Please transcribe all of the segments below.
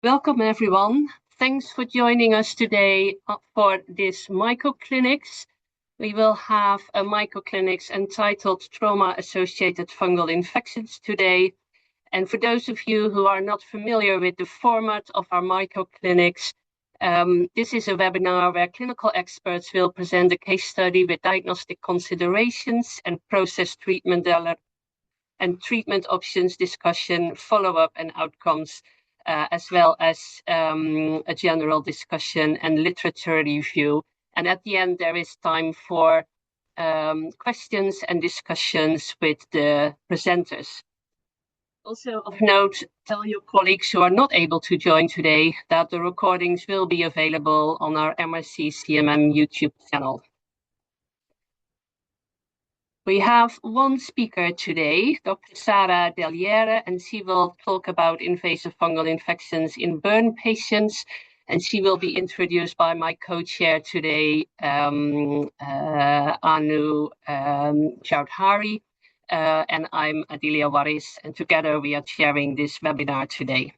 Welcome, everyone. Thanks for joining us today for this MycoClinics. We will have a MycoClinics entitled Trauma-Associated Fungal Infections today. And for those of you who are not familiar with the format of our MycoClinics, this is a webinar where clinical experts will present a case study with diagnostic considerations and process treatment and treatment options discussion, follow-up and outcomes, as well as a general discussion and literature review. And at the end, there is time for questions and discussions with the presenters. Also of note, tell your colleagues who are not able to join today that the recordings will be available on our MRC CMM YouTube channel. We have one speaker today, Dr. Sarah Dellière, and she will talk about invasive fungal infections in burn patients. And she will be introduced by my co-chair today, Anu Chowdhury, and I'm Dellière Waris, and together we are chairing this webinar today.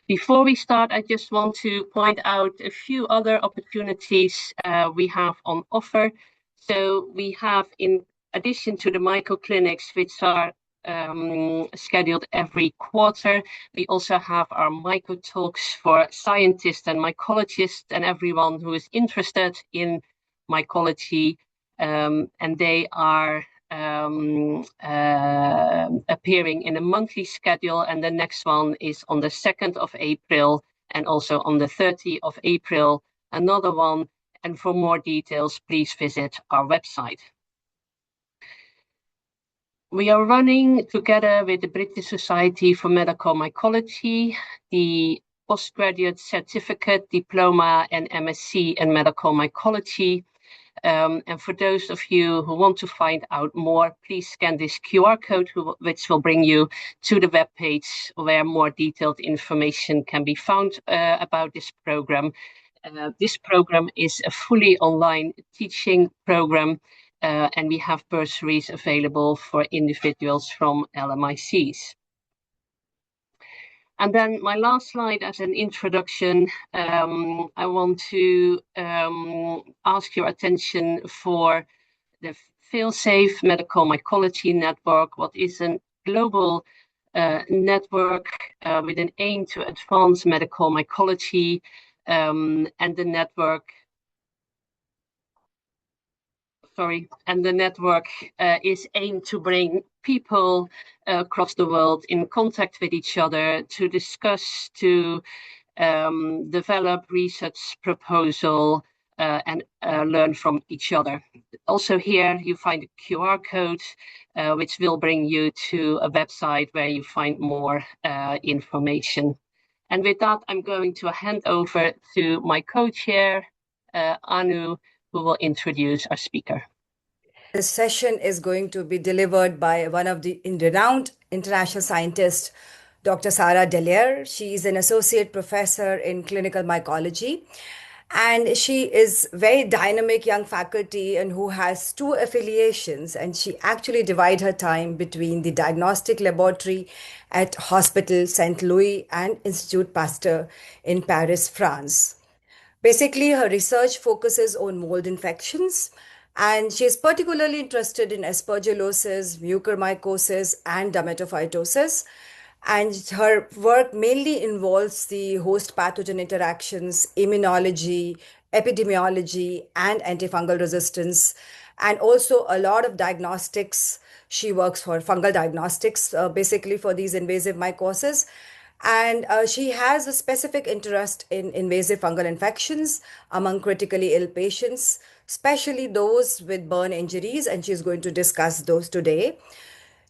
Before we start, I just want to point out a few other opportunities we have on offer. So we have, in addition to the MycoClinics, which are scheduled every quarter, we also have our Myco Talks for scientists and mycologists and everyone who is interested in mycology, and they are appearing in a monthly schedule, and the next one is on the 2nd of April and also on the 30th of April, another one. And for more details, please visit our website. We are running together with the British Society for Medical Mycology, the postgraduate certificate, diploma, and MSc in medical mycology. And for those of you who want to find out more, please scan this QR code, which will bring you to the webpage where more detailed information can be found about this program. This program is a fully online teaching program, and we have bursaries available for individuals from LMICs. And then my last slide as an introduction, I want to ask your attention for the Failsafe Medical Mycology Network, what is a global network with an aim to advance medical mycology, and the network is aimed to bring people across the world in contact with each other to discuss, to develop research proposal, and learn from each other. Also here you find a QR code, which will bring you to a website where you find more information. And with that, I'm going to hand over to my co-chair, Anu, who will introduce our speaker. This session is going to be delivered by one of the renowned international scientists, Dr. Sarah Dellière. She is an associate professor in clinical mycology, and she is very dynamic young faculty and who has two affiliations, and she actually divides her time between the diagnostic laboratory at Hospital Saint Louis and Institut Pasteur in Paris, France. Basically, her research focuses on mold infections, and she is particularly interested in aspergillosis, mucormycosis, and dermatophytosis. And her work mainly involves the host pathogen interactions, immunology, epidemiology, and antifungal resistance, and also a lot of diagnostics. She works for fungal diagnostics, basically for these invasive mycoses. And she has a specific interest in invasive fungal infections among critically ill patients, especially those with burn injuries, and she's going to discuss those today.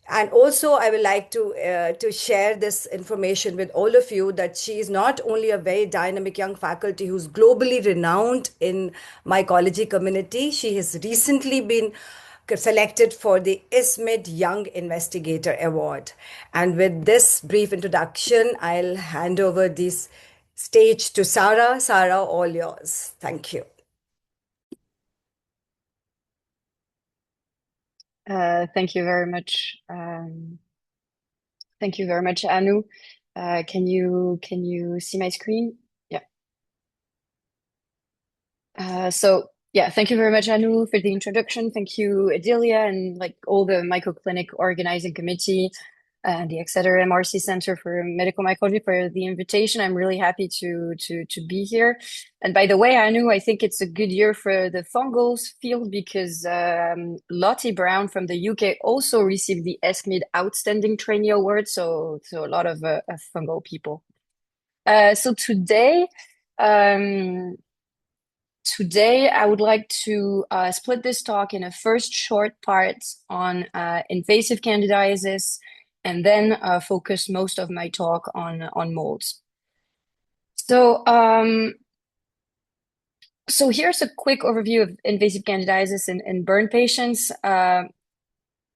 And also, I would like to share this information with all of you that she is not only a very dynamic young faculty who's globally renowned in mycology community. She has recently been selected for the ISMID Young Investigator Award. And with this brief introduction, I'll hand over this stage to Sarah. Sarah, all yours. Thank you. Thank you very much. Thank you very much, Anu. Can you see my screen? Yeah. Thank you very much, Anu, for the introduction. Thank you, Dellière, and like all the MycoClinic organizing committee and the Exeter MRC Center for Medical Mycology for the invitation. I'm really happy to be here. And by the way, Anu, I think it's a good year for the fungals field because Lottie Brown from the UK also received the ESCMID Outstanding Trainee Award. So a lot of fungal people. So today, I would like to split this talk in a first short part on invasive candidiasis, and then focus most of my talk on molds. So here's a quick overview of invasive candidiasis in burn patients.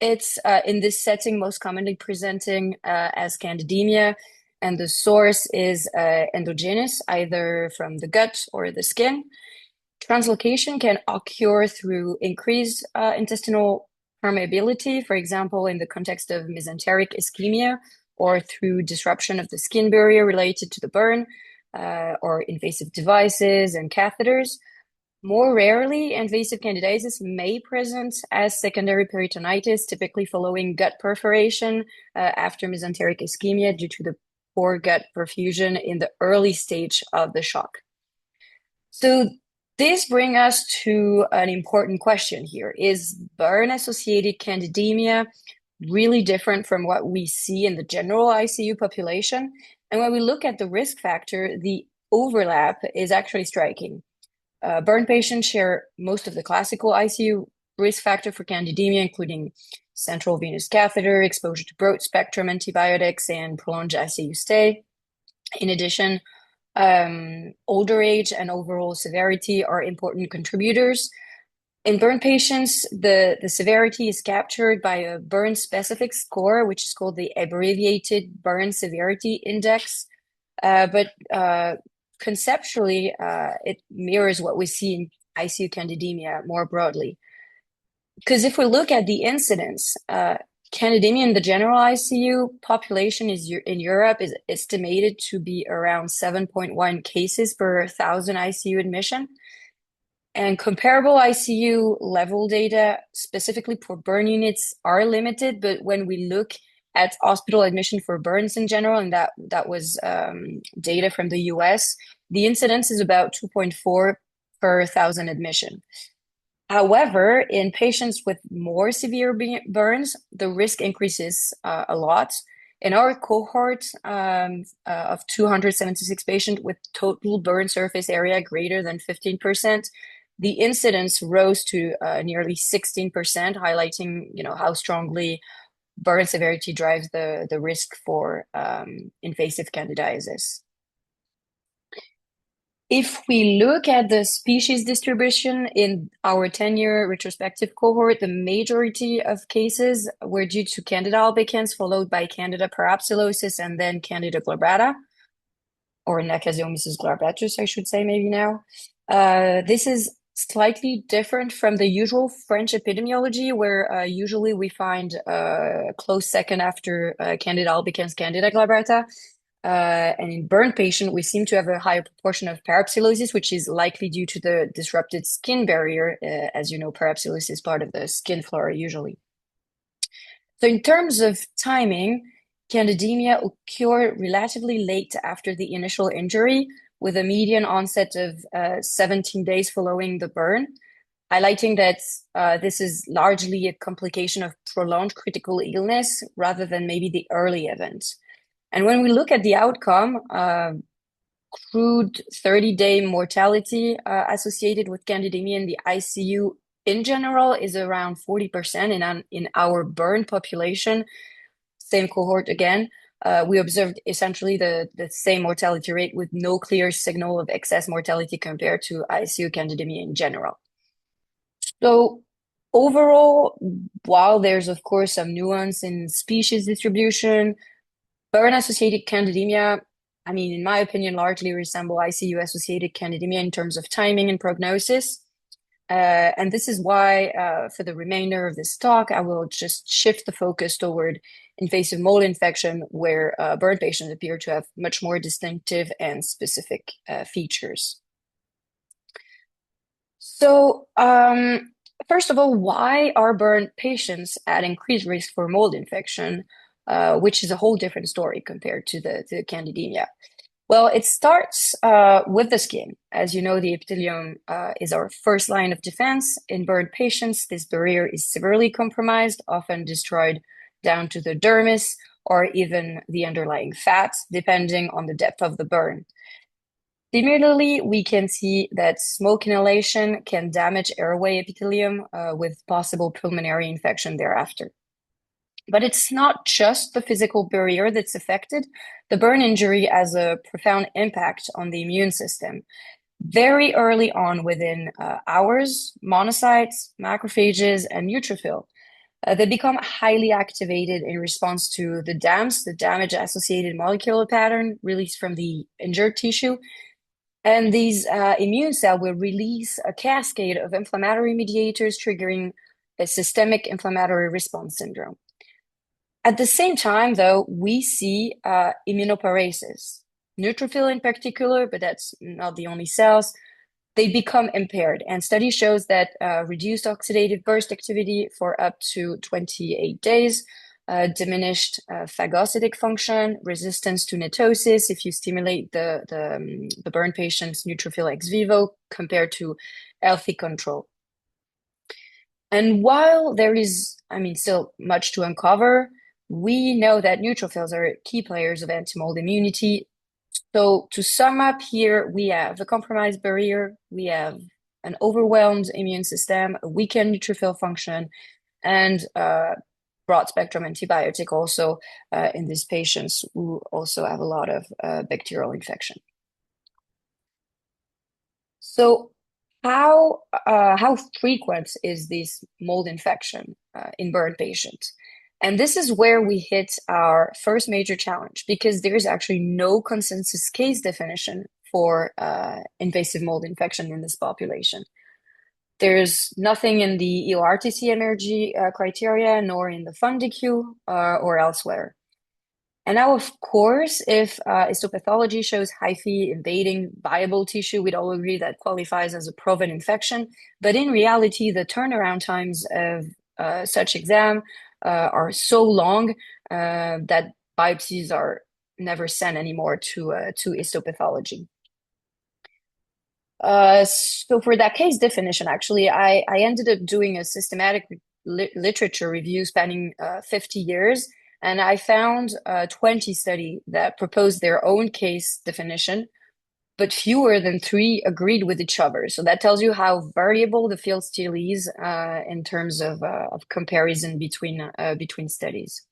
It's in this setting most commonly presenting as candidemia, and the source is endogenous, either from the gut or the skin. Translocation can occur through increased intestinal permeability, for example, in the context of mesenteric ischemia, or through disruption of the skin barrier related to the burn, or invasive devices and catheters. More rarely, invasive candidiasis may present as secondary peritonitis, typically following gut perforation after mesenteric ischemia due to the poor gut perfusion in the early stage of the shock. So this brings us to an important question here. Is burn-associated candidemia really different from what we see in the general ICU population? And when we look at the risk factor, the overlap is actually striking. Burn patients share most of the classical ICU risk factor for candidemia, including central venous catheter, exposure to broad spectrum antibiotics, and prolonged ICU stay. In addition, older age and overall severity are important contributors. In burn patients, the severity is captured by a burn-specific score, which is called the Abbreviated Burn Severity Index. But conceptually, it mirrors what we see in ICU candidemia more broadly. Because if we look at the incidence, candidemia in the general ICU population in Europe is estimated to be around 7.1 cases per 1,000 ICU admission. And comparable ICU level data, specifically for burn units, are limited. But when we look at hospital admission for burns in general, and that was data from the US, the incidence is about 2.4 per 1,000 admission. However, in patients with more severe burns, the risk increases a lot. In our cohort of 276 patients with total burn surface area greater than 15%, the incidence rose to nearly 16%, highlighting how strongly burn severity drives the risk for invasive candidiasis. If we look at the species distribution in our 10-year retrospective cohort, the majority of cases were due to Candida albicans, followed by Candida parapsilosis, and then Candida glabrata, or Necaziomyces glabratus, I should say maybe now. This is slightly different from the usual French epidemiology, where usually we find a close second after Candida albicans, Candida glabrata. And in burn patient, we seem to have a higher proportion of parapsilosis, which is likely due to the disrupted skin barrier. As you know, parapsilosis is part of the skin flora usually. So in terms of timing, candidemia occurred relatively late after the initial injury, with a median onset of 17 days following the burn, highlighting that this is largely a complication of prolonged critical illness rather than maybe the early event. And when we look at the outcome, crude 30-day mortality associated with candidemia in the ICU in general is around 40%. In our burn population, same cohort again, we observed essentially the same mortality rate with no clear signal of excess mortality compared to ICU candidemia in general. So overall, while there's of course some nuance in species distribution, burn-associated candidemia, in my opinion, largely resemble ICU-associated candidemia in terms of timing and prognosis. And this is why, for the remainder of this talk, I will just shift the focus toward invasive mold infection, where burn patients appear to have much more distinctive and specific features. So, first of all, why are burn patients at increased risk for mold infection, which is a whole different story compared to the candidemia? Well, it starts with the skin. As you know, the epithelium is our first line of defense. In burn patients, this barrier is severely compromised, often destroyed down to the dermis or even the underlying fat, depending on the depth of the burn. Similarly, we can see that smoke inhalation can damage airway epithelium with possible pulmonary infection thereafter. But it's not just the physical barrier that's affected. The burn injury has a profound impact on the immune system. Very early on, within hours, monocytes, macrophages, and neutrophil, they become highly activated in response to the DAMS, the damage-associated molecular pattern released from the injured tissue. And these immune cells will release a cascade of inflammatory mediators, triggering a systemic inflammatory response syndrome. At the same time, though, we see immunoparesis. Neutrophil in particular, but that's not the only cells, they become impaired. And study shows that reduced oxidative burst activity for up to 28 days, diminished phagocytic function, resistance to netosis if you stimulate the burn patient's neutrophil ex vivo compared to healthy control. And while there is, still much to uncover, we know that neutrophils are key players of anti-mold immunity. So to sum up here, we have a compromised barrier, we have an overwhelmed immune system, a weakened neutrophil function, and broad spectrum antibiotic also in these patients who also have a lot of bacterial infection. So how frequent is this mold infection in burn patients? And this is where we hit our first major challenge, because there is actually no consensus case definition for invasive mold infection in this population. There's nothing in the EORTC MRG criteria, nor in the FUNDIQ or elsewhere. And now, of course, if histopathology shows hyphae invading viable tissue, we'd all agree that qualifies as a proven infection. But in reality, the turnaround times of such exam are so long that biopsies are never sent anymore to histopathology. So for that case definition, actually, I ended up doing a systematic literature review spanning 50 years, and I found 20 studies that proposed their own case definition, but fewer than 3 agreed with each other. So that tells you how variable the field still is in terms of comparison between studies.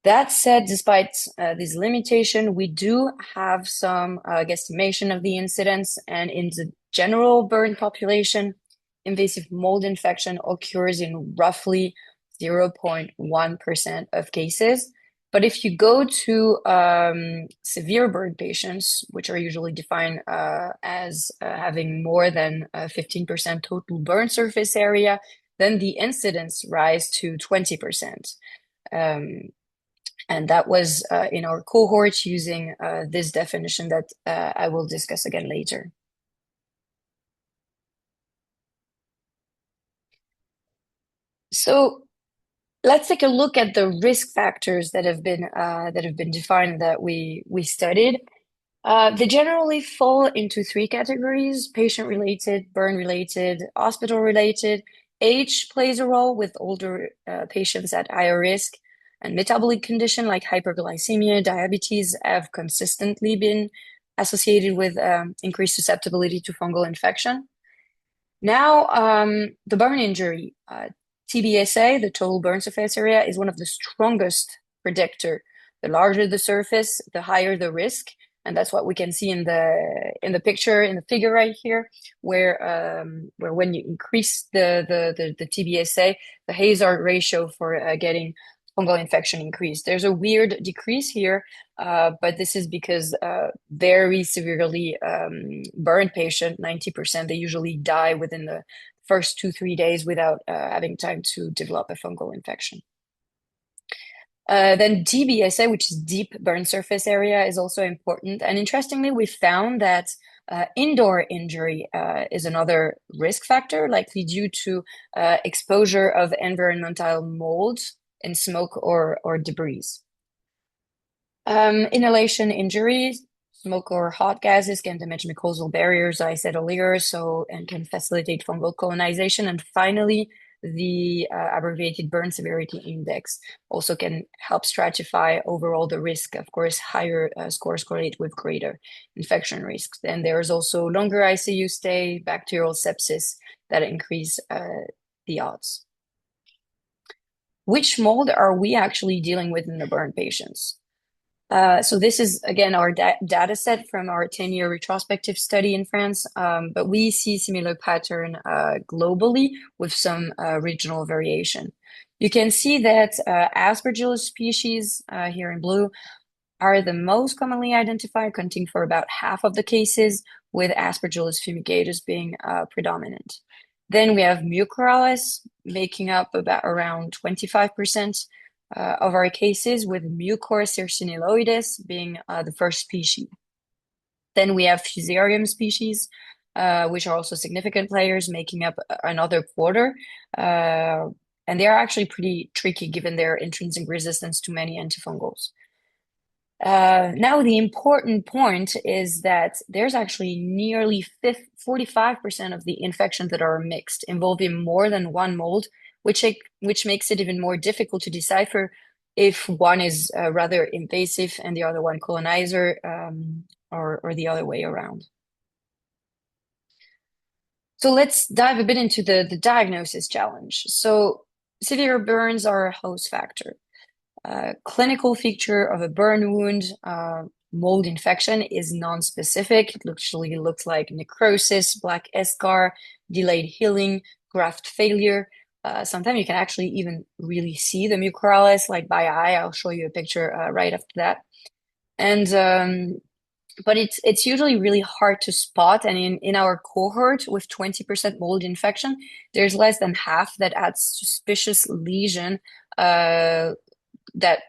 That said, despite this limitation, we do have some guesstimation of the incidence, and in the general burn population, invasive mold infection occurs in roughly 0.1% of cases. But if you go to severe burn patients, which are usually defined as having more than 15% total burn surface area, then the incidence rise to 20%. And that was in our cohort using this definition that I will discuss again later. So let's take a look at the risk factors that have been defined that we studied. They generally fall into 3 categories: patient-related, burn-related, hospital-related. Age plays a role, with older patients at higher risk, and metabolic condition like hyperglycemia, diabetes have consistently been associated with increased susceptibility to fungal infection. Now, the burn injury, TBSA, the total burn surface area, is one of the strongest predictor. The larger the surface, the higher the risk, and that's what we can see in the picture, in the figure right here, where when you increase the TBSA, the Hazard ratio for getting fungal infection increased. There's a weird decrease here, but this is because very severely burned patient, 90%, they usually die within the first 2-3 days without having time to develop a fungal infection. Then DBSA, which is deep burn surface area, is also important. And interestingly, we found that indoor injury is another risk factor, likely due to exposure of environmental mold and smoke or debris. Inhalation injuries, smoke or hot gases can damage mucosal barriers, I said earlier, and can facilitate fungal colonization. And finally, the abbreviated burn severity index also can help stratify overall the risk. Of course, higher scores correlate with greater infection risks. And there's also longer ICU stay, bacterial sepsis that increase the odds. Which mold are we actually dealing with in the burn patients? So this is, again, our data set from our 10-year retrospective study in France, but we see similar pattern globally with some regional variation. You can see that Aspergillus species here in blue are the most commonly identified, accounting for about half of the cases, with Aspergillus fumigatus being predominant. Then we have Mucorales making up around 25%. Of our cases, with Mucor circineloides being the first species. Then we have Fusarium species, which are also significant players, making up another quarter. And they are actually pretty tricky given their intrinsic resistance to many antifungals. Now, the important point is that there's actually nearly 45% of the infections that are mixed, involving more than one mold, which makes it even more difficult to decipher if one is rather invasive and the other one colonizer, or the other way around. So let's dive a bit into the diagnosis challenge. So severe burns are a host factor. Clinical feature of a burn wound, mold infection, is non-specific. It usually looks like necrosis, black eschar, delayed healing, graft failure. Sometimes you can actually even really see the mucorales, like by eye. I'll show you a picture right after that. And but it's usually really hard to spot. And in our cohort with 20% mold infection, there's less than half that had suspicious lesion that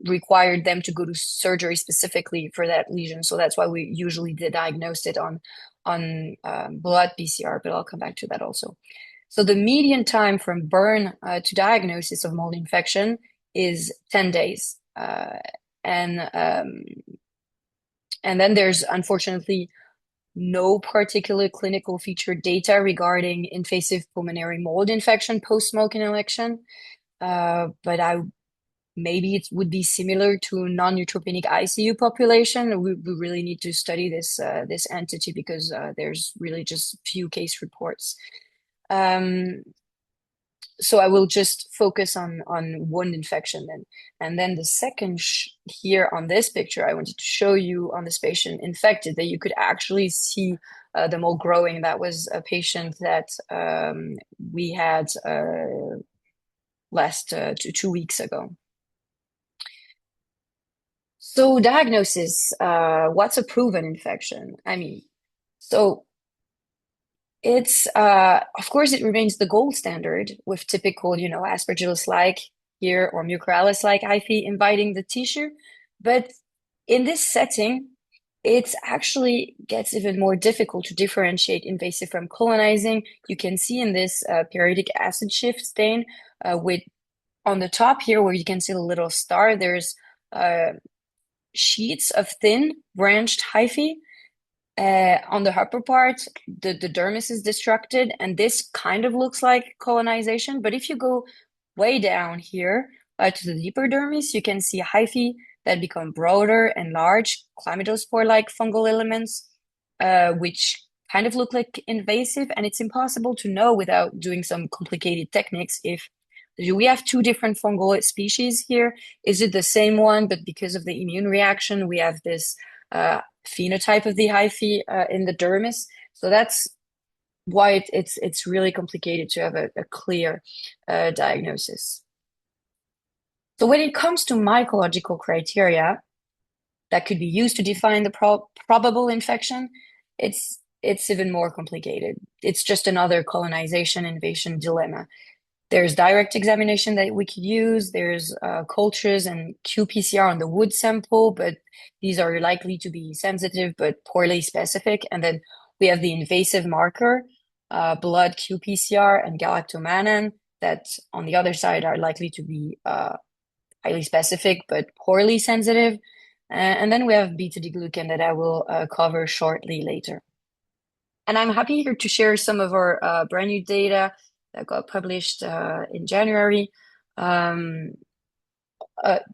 required them to go to surgery specifically for that lesion. So that's why we usually diagnosed it on blood PCR, but I'll come back to that also. So the median time from burn to diagnosis of mold infection is 10 days. And then there's unfortunately no particular clinical feature data regarding invasive pulmonary mold infection post-smoke inhalation. But maybe it would be similar to non-neutropenic ICU population. We really need to study this entity because there's really just few case reports. So I will just focus on wound infection then. And then the second here on this picture, I wanted to show you on this patient infected that you could actually see the mold growing. That was a patient that we had last 2 weeks ago. So diagnosis, what's a proven infection? I mean, so it's, of course, it remains the gold standard with typical, Aspergillus-like here or Mucorales-like hyphae inviting the tissue. But in this setting, it actually gets even more difficult to differentiate invasive from colonizing. You can see in this periodic acid shift stain with on the top here where you can see the little star, there's sheets of thin branched hyphae. On the upper part, the dermis is destructed, and this kind of looks like colonization. But if you go way down here to the deeper dermis, you can see hyphae that become broader and large, chlamydospore-like fungal elements, which kind of look like invasive. And it's impossible to know without doing some complicated techniques if do we have two different fungal species here? Is it the same one, but because of the immune reaction, we have this phenotype of the hyphae in the dermis? So that's why it's really complicated to have a clear diagnosis. So when it comes to mycological criteria that could be used to define the probable infection, it's even more complicated. It's just another colonization invasion dilemma. There's direct examination that we could use. There's cultures and qPCR on the wood sample, but these are likely to be sensitive but poorly specific. And then we have the invasive marker, blood qPCR and galactomannan, that on the other side are likely to be highly specific but poorly sensitive. And then we have beta-D-glucan that I will cover shortly later. And I'm happy here to share some of our brand new data that got published in January,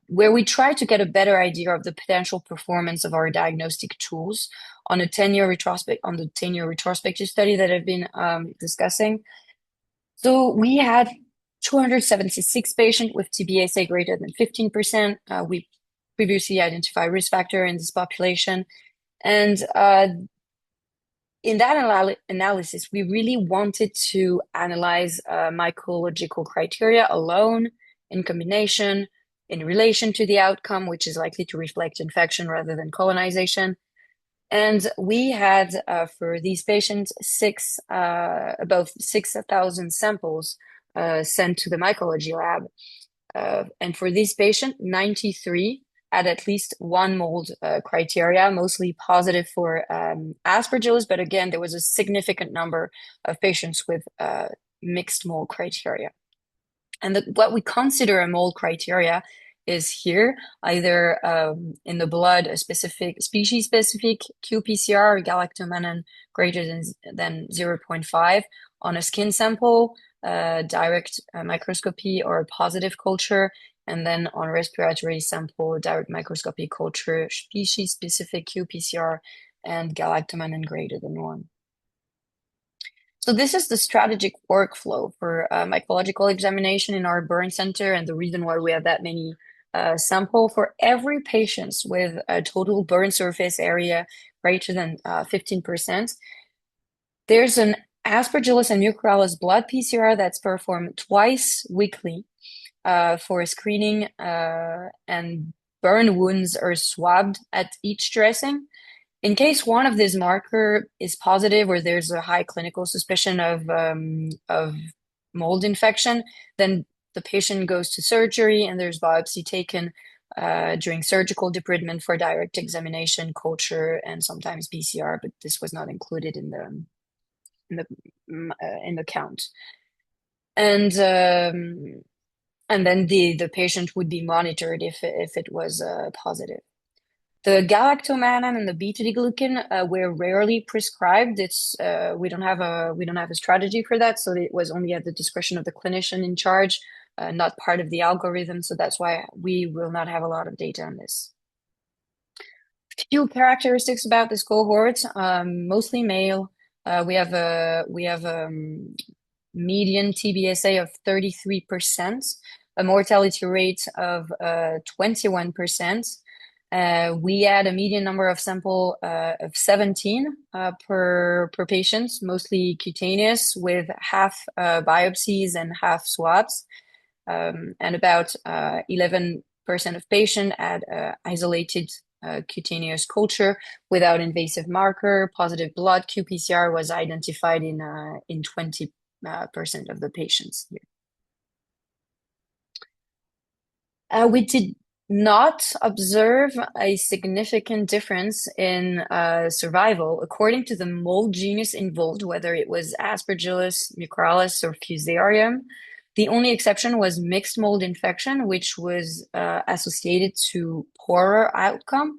where we try to get a better idea of the potential performance of our diagnostic tools on a 10-year retrospective study that I've been discussing. So we had 276 patients with TBSA greater than 15%. We previously identified risk factor in this population. And in that analysis, we really wanted to analyze mycological criteria alone, in combination, in relation to the outcome, which is likely to reflect infection rather than colonization. And we had, for these patients, about 6,000 samples sent to the mycology lab. And for this patient, 93 had at least one mold criteria, mostly positive for Aspergillus, but again, there was a significant number of patients with mixed mold criteria. And what we consider a mold criteria is here, either in the blood, a specific species-specific qPCR, galactomannan greater than 0.5, on a skin sample, direct microscopy or positive culture, and then on respiratory sample, direct microscopy culture, species-specific qPCR, and galactomannan greater than 1. So this is the strategic workflow for mycological examination in our burn center, and the reason why we have that many sample. For every patient with a total burn surface area greater than 15%, there's an Aspergillus and Mucorales blood PCR that's performed twice weekly for screening, and burn wounds are swabbed at each dressing. In case one of these marker is positive or there's a high clinical suspicion of mold infection, then the patient goes to surgery and there's biopsy taken during surgical debridement for direct examination, culture, and sometimes PCR, but this was not included in the count. And then the patient would be monitored if it was positive. The galactomannan and the beta-D-glucan were rarely prescribed. We don't have a strategy for that, so it was only at the discretion of the clinician in charge, not part of the algorithm. So that's why we will not have a lot of data on this. Few characteristics about this cohort: mostly male. We have a median TBSA of 33%, a mortality rate of 21%. We had a median number of sample of 17 per patient, mostly cutaneous, with half biopsies and half swabs. And about 11% of patients had isolated cutaneous culture without invasive marker. Positive blood qPCR was identified in 20% of the patients here. We did not observe a significant difference in survival according to the mold genus involved, whether it was Aspergillus, Mucorales, or Fusarium. The only exception was mixed mold infection, which was associated to poorer outcome,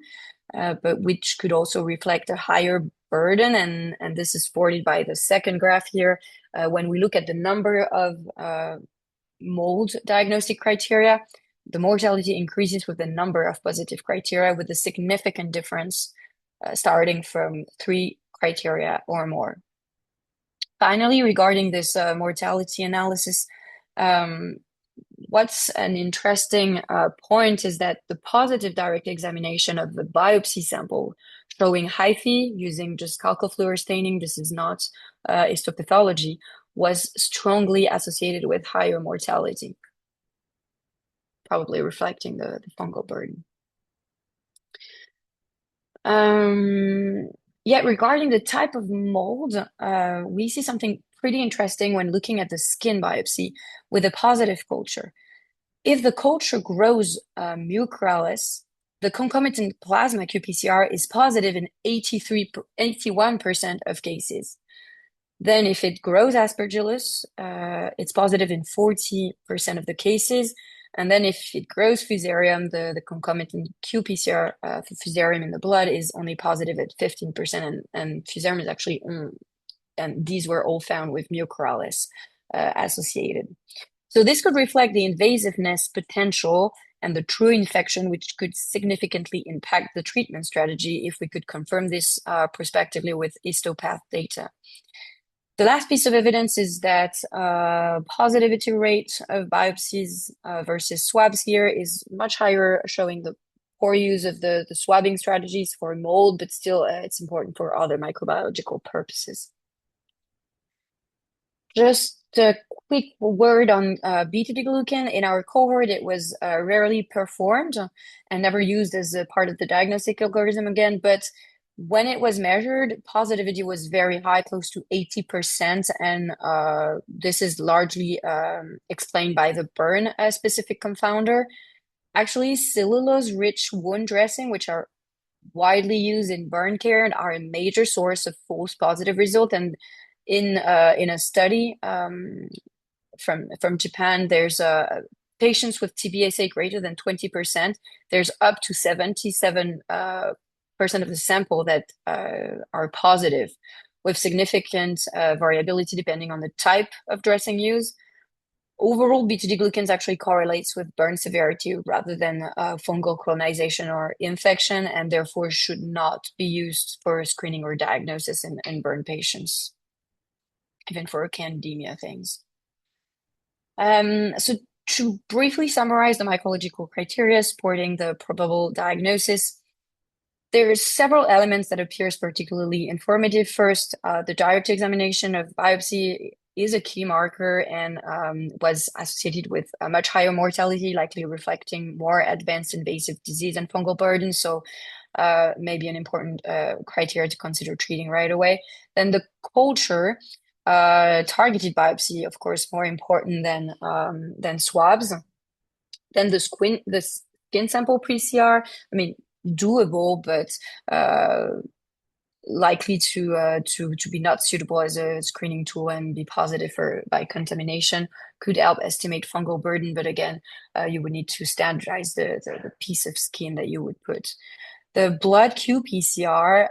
but which could also reflect a higher burden, and this is supported by the second graph here. When we look at the number of mold diagnostic criteria, the mortality increases with the number of positive criteria, with a significant difference starting from 3 criteria or more. Finally, regarding this mortality analysis, what's an interesting point is that the positive direct examination of the biopsy sample showing hyphae using just calcofluor staining, this is not histopathology, was strongly associated with higher mortality, probably reflecting the fungal burden. Yet regarding the type of mold, we see something pretty interesting when looking at the skin biopsy with a positive culture. If the culture grows mucorales, the concomitant plasma qPCR is positive in 81% of cases. Then if it grows Aspergillus, it's positive in 40% of the cases. And then if it grows Fusarium, the concomitant qPCR for Fusarium in the blood is only positive at 15%. And Fusarium is actually, and these were all found with mucorales associated. So this could reflect the invasiveness potential and the true infection, which could significantly impact the treatment strategy if we could confirm this prospectively with histopath data. The last piece of evidence is that positivity rate of biopsies versus swabs here is much higher, showing the poor use of the swabbing strategies for mold, but still it's important for other microbiological purposes. Just a quick word on beta-glucan. In our cohort, it was rarely performed and never used as a part of the diagnostic algorithm again, but when it was measured, positivity was very high, close to 80%, and this is largely explained by the burn specific confounder. Actually, cellulose-rich wound dressing, which are widely used in burn care and are a major source of false positive result. And in a study from Japan, there's patients with TBSA greater than 20%. There's up to 77% of the sample that are positive, with significant variability depending on the type of dressing used. Overall, beta-glucans actually correlates with burn severity rather than fungal colonization or infection, and therefore should not be used for screening or diagnosis in burn patients, even for candidemia things. So to briefly summarize the mycological criteria supporting the probable diagnosis, there's several elements that appears particularly informative. First, the direct examination of biopsy is a key marker and was associated with a much higher mortality, likely reflecting more advanced invasive disease and fungal burden. So maybe an important criteria to consider treating right away. Then the culture, targeted biopsy, of course, more important than swabs. Then the skin sample PCR, I mean, doable, but likely to be not suitable as a screening tool and be positive by contamination, could help estimate fungal burden. But again, you would need to standardize the piece of skin that you would put. The blood qPCR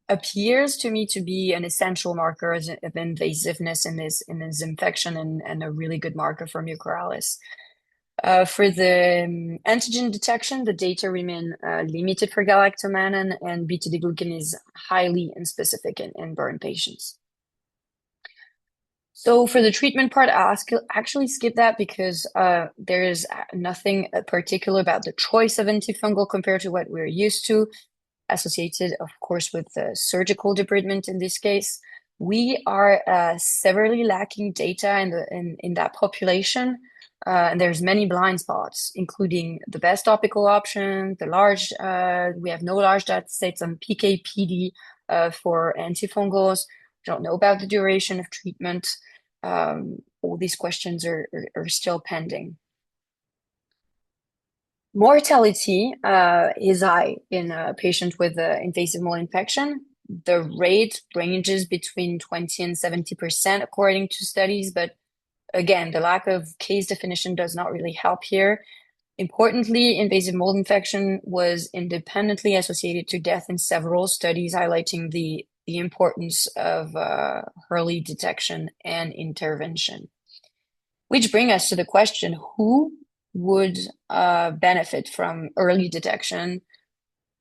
appears to me to be an essential marker of invasiveness in this infection and a really good marker for mucorales. For the antigen detection, the data remain limited for galactomannan, and beta-glucan is highly inspecific in burn patients. So for the treatment part, I'll actually skip that because there is nothing particular about the choice of antifungal compared to what we're used to, associated, of course, with the surgical debridement in this case. We are severely lacking data in that population. And there's many blind spots, including the best topical option, we have no large data sets on PK/PD for antifungals. We don't know about the duration of treatment. All these questions are still pending. Mortality is high in patients with invasive mold infection. The rate ranges between 20 and 70% according to studies, but again, the lack of case definition does not really help here. Importantly, invasive mold infection was independently associated to death in several studies, highlighting the importance of early detection and intervention. Which brings us to the question, who would benefit from early detection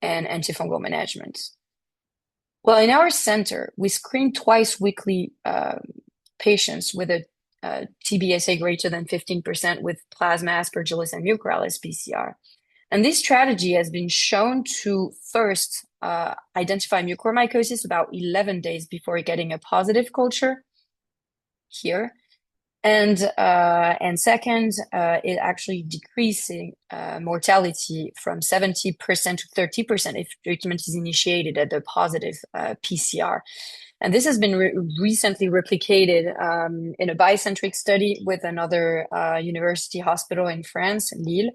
and antifungal management? Well, in our center, we screen twice weekly patients with a TBSA greater than 15% with plasma Aspergillus and mucorales PCR. And this strategy has been shown to first identify mucormycosis about 11 days before getting a positive culture here. And second, it actually decreasing mortality from 70% to 30% if treatment is initiated at the positive PCR. And this has been recently replicated in a bicentric study with another university hospital in France, Lille,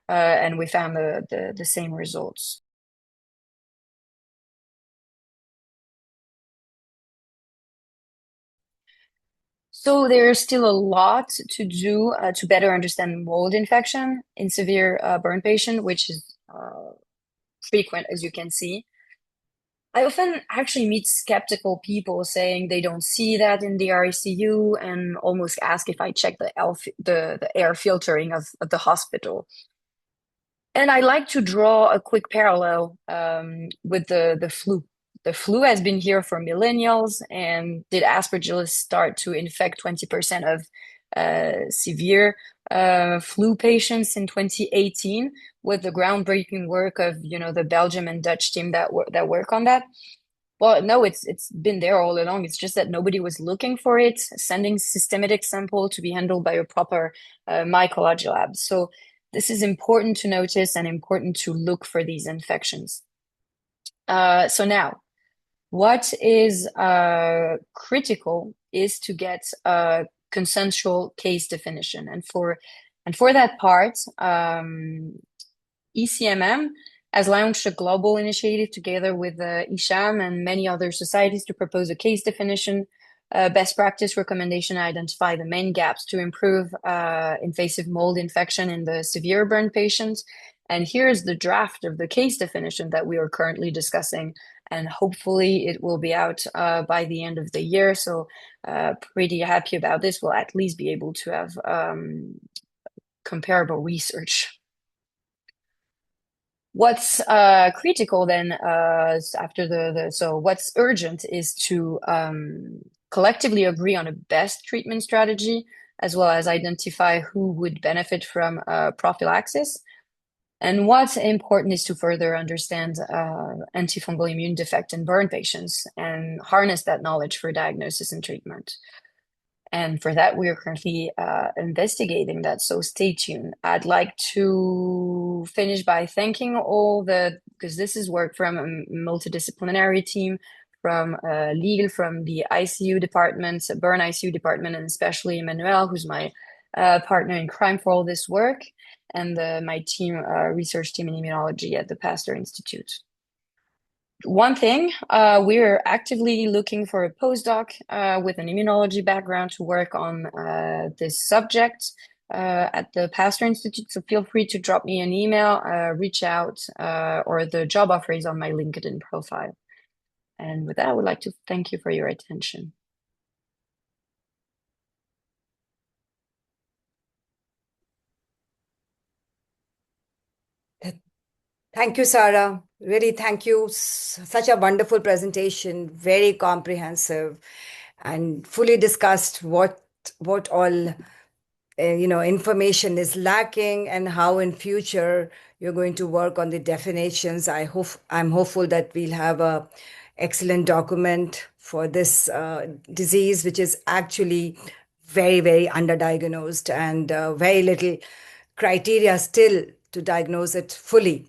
and we found the same results. So there's still a lot to do to better understand mold infection in severe burn patient, which is frequent, as you can see. I often actually meet skeptical people saying they don't see that in the RICU and almost ask if I check the air filtering of the hospital. And I like to draw a quick parallel with the flu. The flu has been here for millennials, and did Aspergillus start to infect 20% of severe flu patients in 2018 with the groundbreaking work of the Belgium and Dutch team that work on that? Well, no, it's been there all along. It's just that nobody was looking for it, sending systematic sample to be handled by a proper mycology lab. So this is important to notice and important to look for these infections. So now, what is critical is to get a consensual case definition. And for that part, ECMM has launched a global initiative together with ISHAM and many other societies to propose a case definition, best practice recommendation, identify the main gaps to improve invasive mold infection in the severe burn patients. And here's the draft of the case definition that we are currently discussing. And hopefully it will be out by the end of the year. So pretty happy about this. We'll at least be able to have comparable research. What's critical then after so what's urgent is to collectively agree on a best treatment strategy, as well as identify who would benefit from prophylaxis. And what's important is to further understand antifungal immune defect in burn patients and harness that knowledge for diagnosis and treatment. And for that, we are currently investigating that, so stay tuned. I'd like to finish by thanking because this is work from a multidisciplinary team, from legal, from the ICU department, burn ICU department, and especially Emmanuel, who's my partner in crime for all this work, and my research team in immunology at the Pasteur Institute. One thing, we're actively looking for a postdoc with an immunology background to work on this subject at the Pasteur Institute. So feel free to drop me an email, reach out, or the job offer is on my LinkedIn profile. And with that, I would like to thank you for your attention. Thank you, Sarah. Really, thank you. Such a wonderful presentation, very comprehensive, and fully discussed what all information is lacking and how in future you're going to work on the definitions. I'm hopeful that we'll have a excellent document for this disease, which is actually very, very underdiagnosed and very little criteria still to diagnose it fully.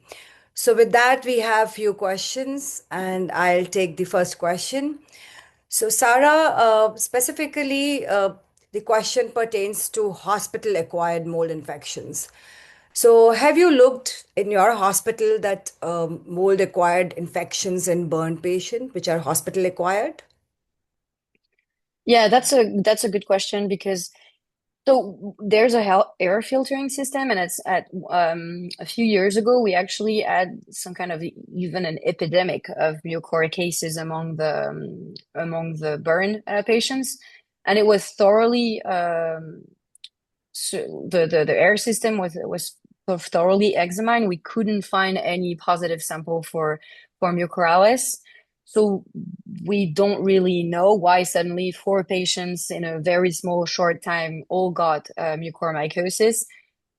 So with that, we have few questions, and I'll take the first question. So Sarah, specifically, the question pertains to hospital-acquired mold infections. So have you looked in your hospital that mold-acquired infections in burn patients, which are hospital-acquired? Yeah, that's a good question, because so there's a air filtering system, and it's at a few years ago we actually had some kind of even an epidemic of mucormycosis among the burn patients, and it was thoroughly so the air system was thoroughly examined. We couldn't find any positive sample for mucorales. So we don't really know why suddenly 4 patients in a very small short time all got mucormycosis,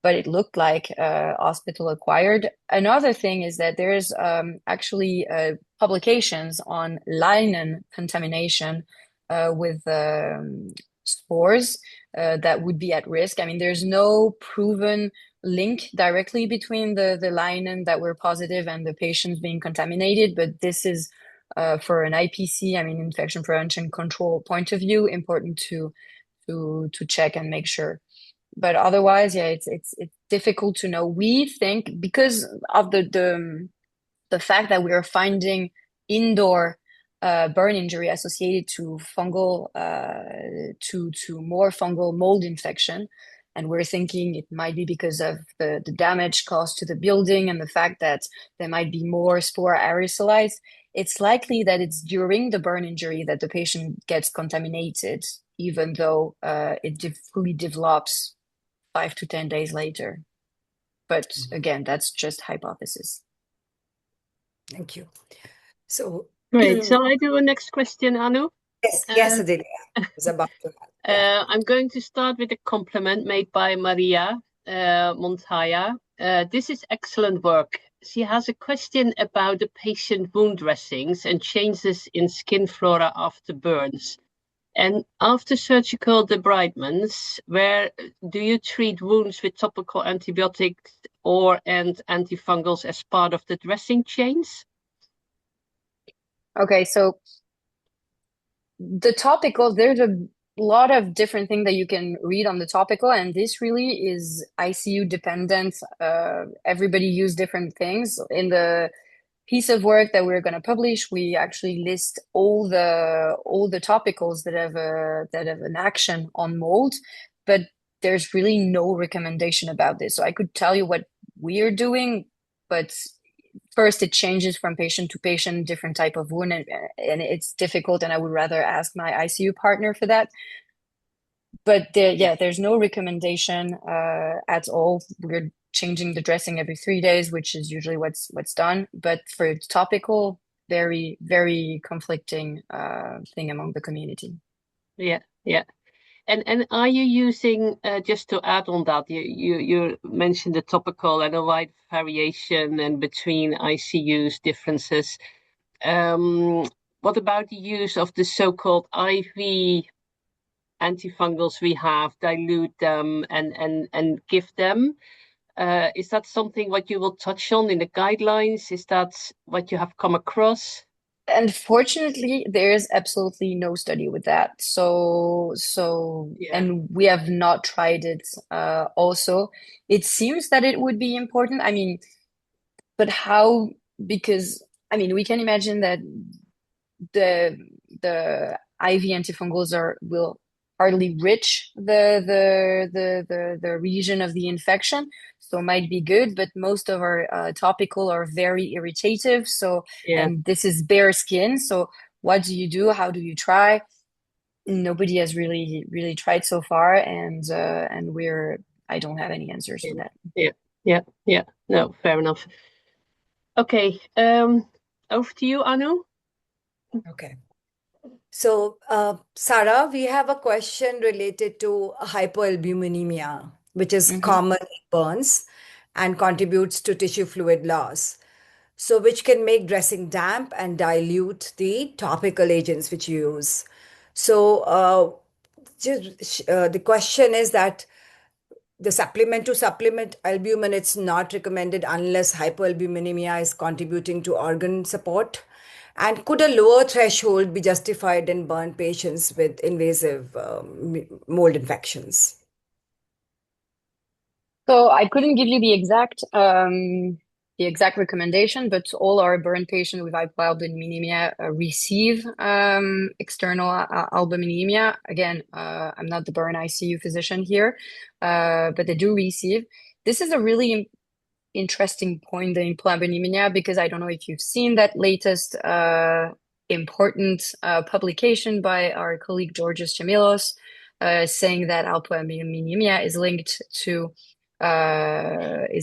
but it looked like hospital acquired. Another thing is that there's actually publications on linen contamination with spores that would be at risk. I mean, there's no proven link directly between the lienen that were positive and the patients being contaminated, but this is for an IPC, I mean, infection prevention control point of view, important to check and make sure. But otherwise, yeah, it's difficult to know. We think because of the fact that we are finding indoor burn injury associated to fungal to more fungal mold infection, and we're thinking it might be because of the damage caused to the building and the fact that there might be more spore aerosolized. It's likely that it's during the burn injury that the patient gets contaminated, even though it fully develops 5 to 10 days later. But again, that's just hypothesis. Thank you. So Great. Shall I do a next question, Anu? yes, Dellière. I was about to. I'm going to start with a compliment made by Maria Montaya. This is excellent work. She has a question about the patient wound dressings and changes in skin flora after burns. And after surgical debridements, where do you treat wounds with topical antibiotics and antifungals as part of the dressing chains? Okay, so the topical, there's a lot of different things that you can read on the topical, and this really is ICU dependent. Everybody use different things. In the piece of work that we're going to publish, we actually list all the topicals that have an action on mold, but there's really no recommendation about this. So I could tell you what we're doing, but first it changes from patient to patient, different type of wound, and it's difficult, and I would rather ask my ICU partner for that. But there's no recommendation at all. We're changing the dressing every 3 days, which is usually what's done. But for topical, very, very conflicting thing among the community. Yeah. And are you using, just to add on that, you mentioned the topical and a wide variation and between ICUs differences. What about the use of the so-called IV antifungals we have, dilute them and give them? Is that something what you will touch on in the guidelines? Is that what you have come across? Unfortunately, there is absolutely no study with that. So Yeah. And we have not tried it. Also, it seems that it would be important. I mean, but how? Because I mean, we can imagine that the IV antifungals will hardly reach the region of the infection, so might be good, but most of our topical are very irritative. So and this is bare skin. So what do you do? How do you try? Nobody has really tried so far, and I don't have any answers to that. Yeah. No, fair enough. Okay, over to you, Anu. Okay. So, Sarah, we have a question related to hypoalbuminemia, which is common in burns and contributes to tissue fluid loss. So, which can make dressing damp and dilute the topical agents which you use. So, the question is that the supplement albumin, it's not recommended unless hypoalbuminemia is contributing to organ support. And could a lower threshold be justified in burn patients with invasive mold infections? So I couldn't give you the exact recommendation, but all our burn patients with hypoalbuminemia receive external albuminemia. Again, I'm not the burn ICU physician here, but they do receive. This is a really interesting point, the hypoalbuminemia, because I don't know if you've seen that latest important publication by our colleague Georgios Chamilos, saying that hypoalbuminemia is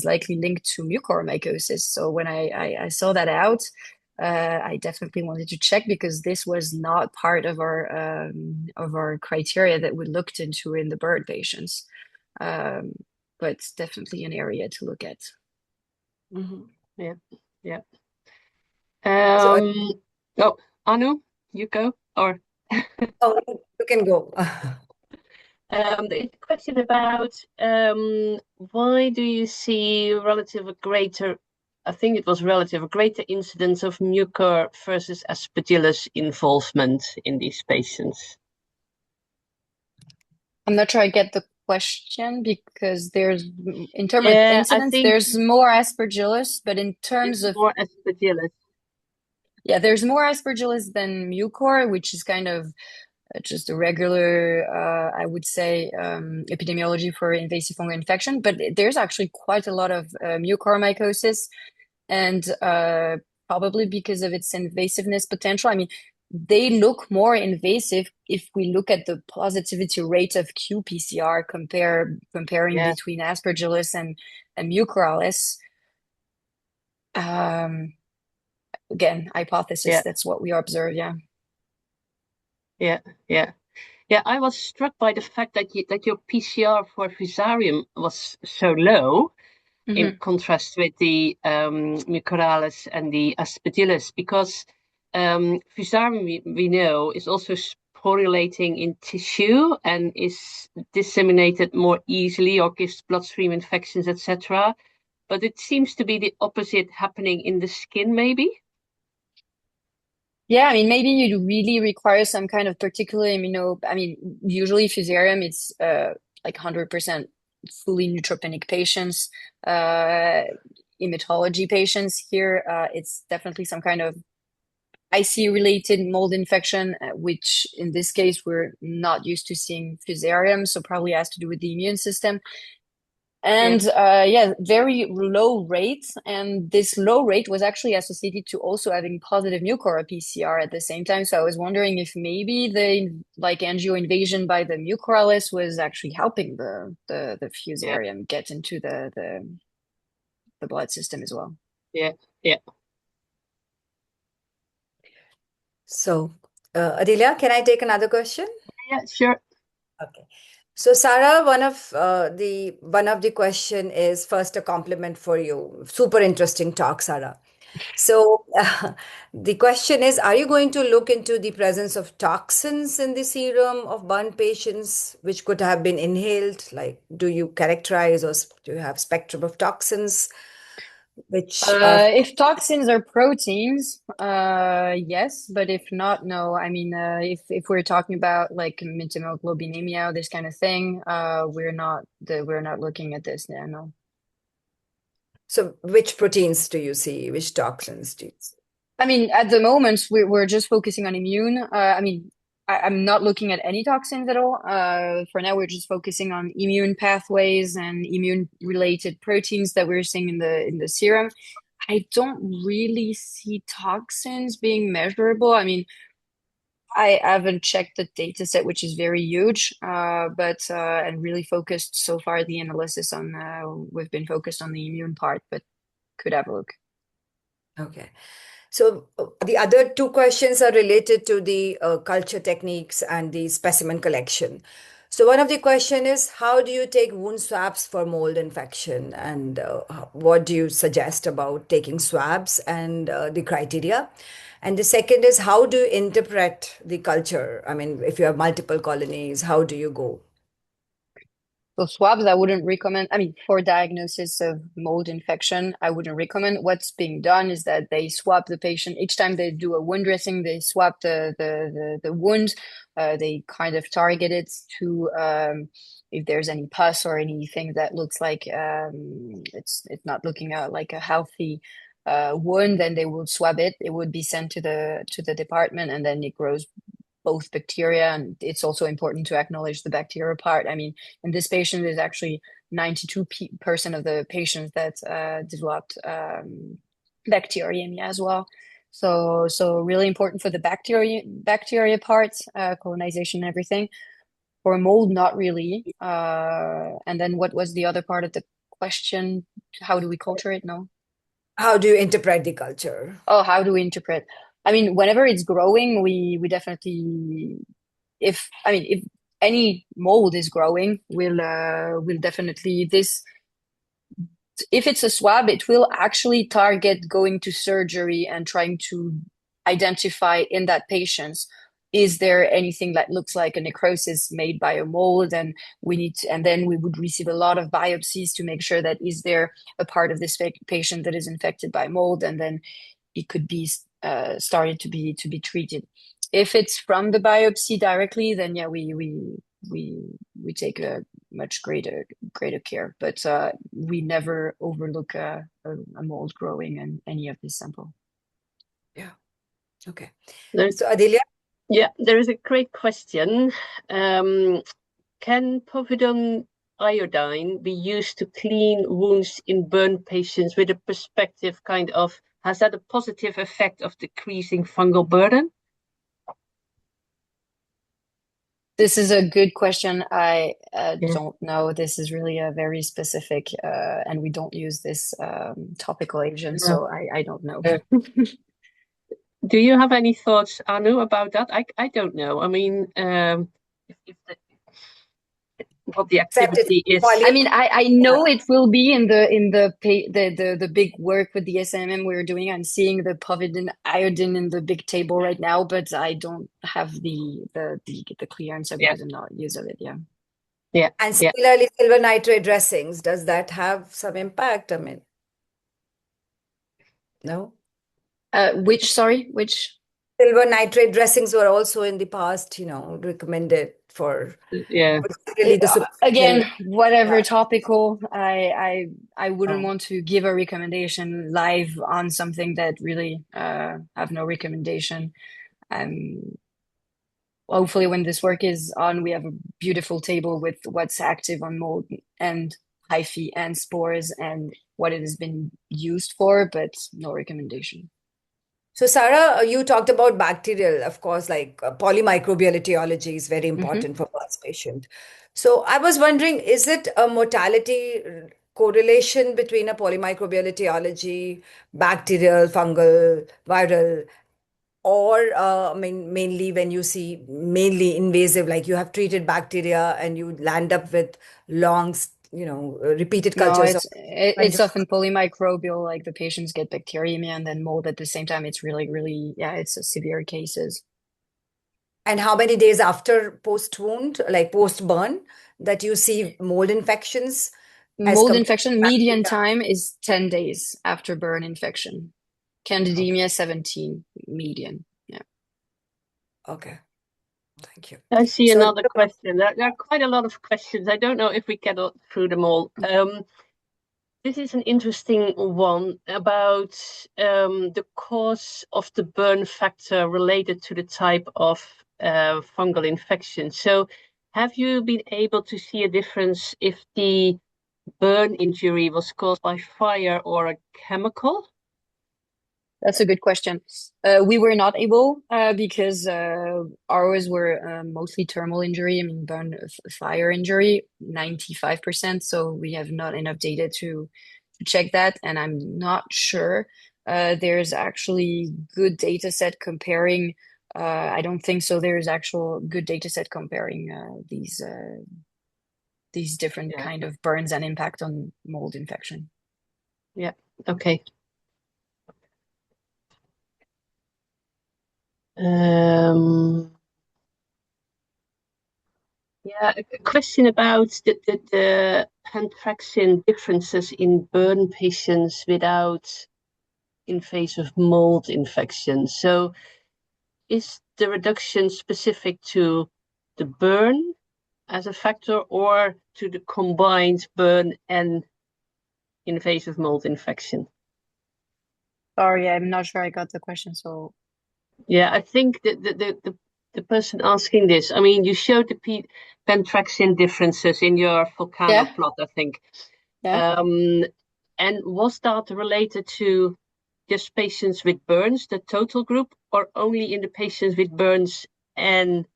likely linked to mucormycosis. So when I saw that out, I definitely wanted to check, because this was not part of our criteria that we looked into in the burn patients. But it's definitely an area to look at. Yeah. So, Anu, you go, or oh, you can go. The question about why do you see I think it was a greater incidence of mucor versus aspergillus involvement in these patients? I'm not sure I get the question because in terms of Yeah, I incidence, think there's more aspergillus, but in terms there's of, more aspergillus. yeah, there's more aspergillus than mucor, which is kind of just a regular, I would say, epidemiology for invasive fungal infection. But there's actually quite a lot of mucormycosis, and probably because of its invasiveness potential. I mean, they look more invasive if we look at the positivity rate of qPCR comparing Yeah, between aspergillus and mucorales. Again, hypothesis. yeah, That's what we observe. Yeah. yeah, yeah. Yeah, I was struck by the fact that your PCR for Fusarium was so low in Hmm. contrast with the Mucorales and the Aspergillus, because Fusarium we know is also sporulating in tissue and is disseminated more easily or gives bloodstream infections, etc. But it seems to be the opposite happening in the skin, maybe. Yeah, I mean, maybe you really require some kind of particular I mean, usually Fusarium, it's like 100% fully neutropenic patients, hematology patients. Here, it's definitely some kind of IC related mold infection, which in this case, we're not used to seeing Fusarium, so probably has to do with the immune system. Yeah, And yeah, very low rates. And this low rate was actually associated to also having positive mucor PCR at the same time. So I was wondering if maybe the like angio invasion by the mucorales was actually helping the yeah, fusarium get into the blood system as well. yeah, yeah. So, Adelia, can I take another question? Yeah, sure. Okay. So, Sarah, one of the question is first a compliment for you. Super interesting talk, Sarah. So, the question is, are you going to look into the presence of toxins in the serum of burn patients, which could have been inhaled? Like, do you characterize or do you have spectrum of toxins which are? If toxins are proteins, yes, but if not, no. I mean, if we're talking about like methemoglobinemia, this kind of thing, we're not looking at this now, no. So, which proteins do you see? Which toxins do you see? I mean, at the moment, we're just focusing on immune. I mean, I'm not looking at any toxins at all. For now, we're just focusing on immune pathways and immune-related proteins that we're seeing in the serum. I don't really see toxins being measurable. I mean, I haven't checked the data set, which is very huge, but and really focused so far the analysis on we've been focused on the immune part, but could have a look. Okay. So the other two questions are related to the culture techniques and the specimen collection. So one of the question is, how do you take wound swabs for mold infection, and what do you suggest about taking swabs and the criteria? And the second is, how do you interpret the culture? I mean, if you have multiple colonies, how do you go? So swabs, I wouldn't recommend. I mean, for diagnosis of mold infection, I wouldn't recommend. What's being done is that they swab the patient each time they do a wound dressing. They swab the wound. They kind of target it to if there's any pus or anything that looks like it's not looking like a healthy wound. Then they would swab it. It would be sent to the department, and then it grows both bacteria, and it's also important to acknowledge the bacteria part. I mean, in this patient, there's actually 92% of the patients that developed bacteremia as well. So really important for the bacteria parts, colonization and everything. For mold, not really. And then what was the other part of the question? How do we culture it? No. How do you interpret the culture? Oh, how do we interpret? I mean, whenever it's growing, we definitely, if any mold is growing, we'll definitely this. If it's a swab, it will actually target going to surgery and trying to identify in that patients is there anything that looks like a necrosis made by a mold? And then we would receive a lot of biopsies to make sure that is there a part of this patient that is infected by mold, and then it could be started to be treated. If it's from the biopsy directly, then yeah, we take a much greater care, but we never overlook a mold growing in any of this sample. Yeah. Okay. There's, So Adelia? yeah, there is a great question. Can povidone iodine be used to clean wounds in burn patients with a perspective kind of, has that a positive effect of decreasing fungal burden? This is a good question. I don't know. This is really a very specific, and we don't use this topical agent, so I don't know. Do you have any thoughts, Anu, about that? I don't know. I mean, what the activity is. I mean, I know it will be in the big work with the SMM we're doing. I'm seeing the povidone iodine in the big table right now, but I don't have the clear answer because I'm not user of it. Yeah. Yeah. And similarly, silver nitrate dressings, does that have some impact? I mean, no? Which Silver nitrate dressings were also in the past, recommended for really again, whatever topical. I wouldn't want to give a recommendation live on something that really have no recommendation. Hopefully when this work is on, we have a beautiful table with what's active on mold and hyphae and spores and what it has been used for, but no recommendation. So Sarah, you talked about bacterial, of course, like polymicrobial etiology is very important for burns patient. So I was wondering, is it a mortality correlation between a polymicrobial etiology, bacterial, fungal, viral, or I mean, mainly when you see mainly invasive, like you have treated bacteria and you land up with long, repeated cultures. No, it's often polymicrobial, like the patients get bacteremia and then mold at the same time. It's really, really, it's severe cases. And how many days after post-wound, like post-burn, that you see mold infections? Mold infection, median time is 10 days after burn infection. Candidemia, 17, median. Yeah. Okay. Thank you. I see another question. There are quite a lot of questions. I don't know if we get through them all. This is an interesting one about the cause of the burn factor related to the type of fungal infection. So have you been able to see a difference if the burn injury was caused by fire or a chemical? That's a good question. We were not able because ours were mostly thermal injury. I mean, burn fire injury, 95%. So we have not enough data to check that. And I'm not sure there's actually good data set comparing. I don't think so. There's actual good data set comparing these different kind of burns and impact on mold infection. Yeah. Okay. A question about the pentraxin differences in burn patients without invasive mold infection. So is the reduction specific to the burn as a factor or to the combined burn and invasive mold infection? Sorry, I'm not sure I got the question. So yeah, I think that the person asking this, I mean, you showed the pentraxin differences in your volcano plot, I think. Yeah. And was that related to just patients with burns, the total group, or only in the patients with burns and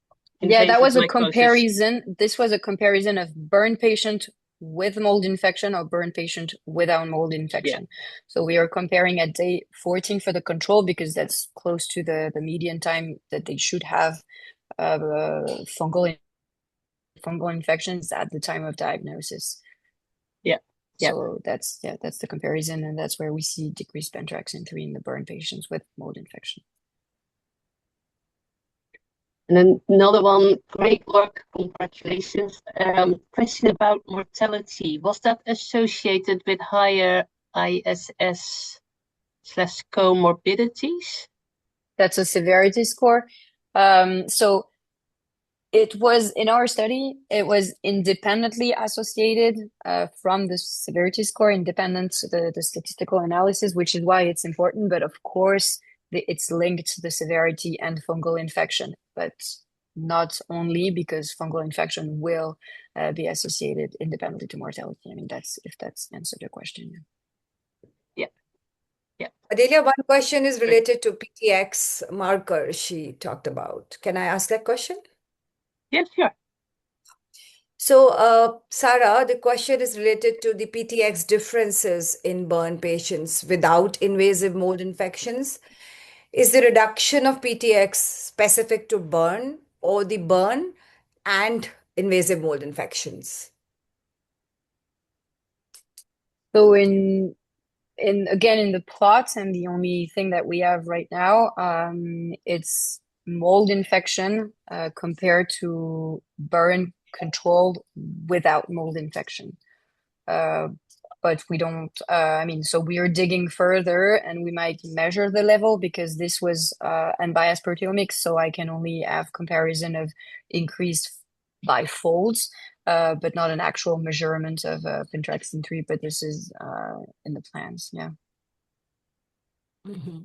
invasive that was a mycosis? comparison. This was a comparison of burn patient with mold infection or burn patient without mold infection. So we are comparing at day 14 for the control because that's close to the median time that they should have fungal infections at the time of diagnosis. So that's the comparison, and that's where we see decreased pentraxin 3 in the burn patients with mold infection. And then another one, great work, congratulations. Question about mortality. Was that associated with higher ISS/comorbidities? That's a severity score. So it was in our study, it was independently associated from the severity score, independent to the statistical analysis, which is why it's important. But of course, it's linked to the severity and fungal infection, but not only, because fungal infection will be associated independently to mortality. I mean, if that's answered your question. Yeah. Dellière, one question is related to PTX marker she talked about. Can I ask that question? Yes, sure. So, Sarah, the question is related to the PTX differences in burn patients without invasive mold infections. Is the reduction of PTX specific to burn or the burn and invasive mold infections? So again, in the plots, and the only thing that we have right now, it's mold infection compared to burn controlled without mold infection. But we don't, I mean, so we are digging further and we might measure the level, because this was unbiased proteomics, so I can only have comparison of increased by folds, but not an actual measurement of pentraxin 3, but this is in the plans, yeah. Mm-hmm.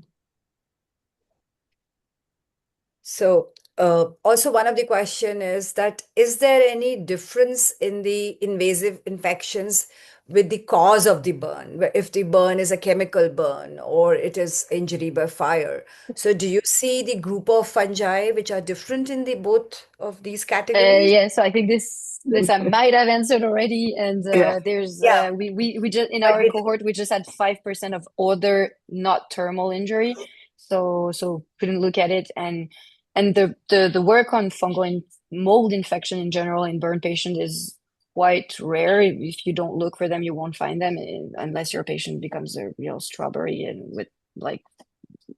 So, also one of the question is that, is there any difference in the invasive infections with the cause of the burn, if the burn is a chemical burn or it is injury by fire? So do you see the group of fungi which are different in the both of these categories? Yeah, so I think this I might have answered already, and there's we just in our cohort we just had 5% of other not thermal injury, so couldn't look at it, and the work on fungal and mold infection in general in burn patient is quite rare. If you don't look for them, you won't find them unless your patient becomes a real strawberry and with like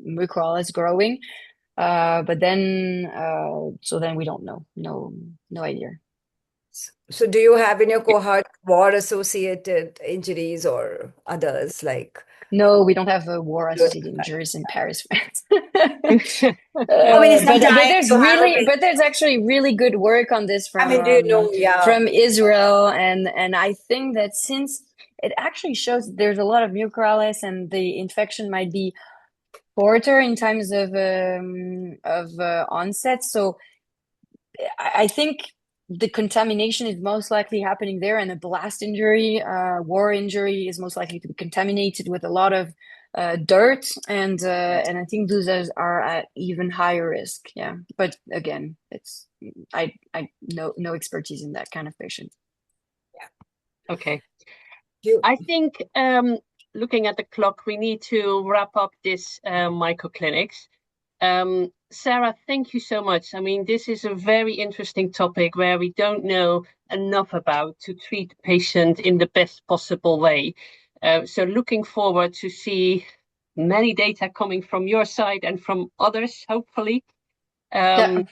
mucorales growing. But then so then we don't know. No idea. So do you have in your cohort war-associated injuries or others like? No, we don't have war-associated injuries in Paris, France. I mean, but there's actually really good work on this from do you know, from Israel, and I think that since it actually shows there's a lot of mucorales and the infection might be shorter in times of onset, so I think the contamination is most likely happening there, and a blast injury, war injury is most likely to be contaminated with a lot of dirt, and I think those are at even higher risk. Yeah, but again, it's I no expertise in that kind of patient. Yeah. Okay. I think looking at the clock, we need to wrap up this MycoClinics. Sarah, thank you so much. I mean, this is a very interesting topic where we don't know enough about to treat the patient in the best possible way. So looking forward to see many data coming from your side and from others, hopefully. I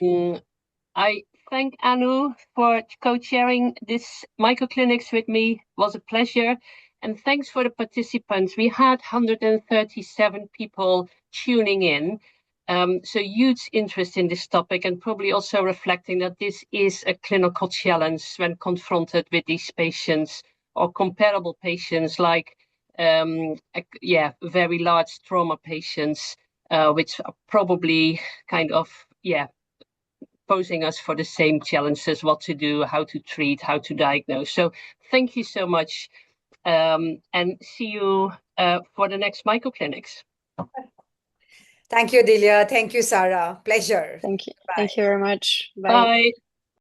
thank Anu for co-chairing this MycoClinics with me. It was a pleasure. And thanks for the participants. We had 137 people tuning in. So huge interest in this topic, and probably also reflecting that this is a clinical challenge when confronted with these patients or comparable patients like, very large trauma patients, which are probably kind of, posing us for the same challenges, what to do, how to treat, how to diagnose. So thank you so much, and see you for the next MycoClinics. Thank you, Dellière. Thank you, Sarah. Pleasure. Thank you. Bye. Thank you very much. Bye. Bye.